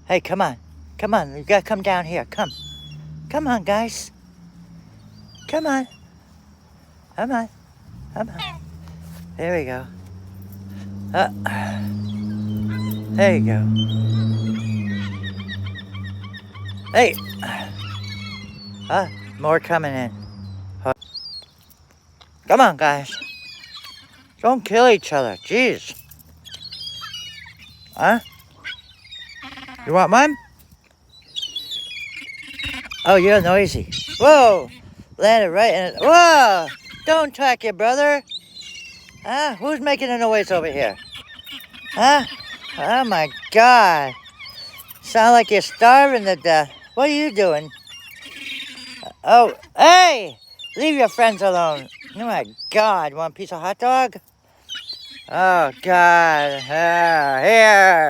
Hey, come on. Come on. You gotta come down here. Come. Come on, guys. Come on. Come on. Come on. There we go. There you go. Hey. More coming in. Come on, guys. Don't kill each other. Jeez. Huh? You want one? Oh, you're noisy. Whoa! Landed right in it. Whoa! Don't track your brother. Huh? Who's making a noise over here? Huh? Oh my God. Sound like you're starving to death. What are you doing? Oh, hey! Leave your friends alone. Oh my God. Want a piece of hot dog? Oh God. Here.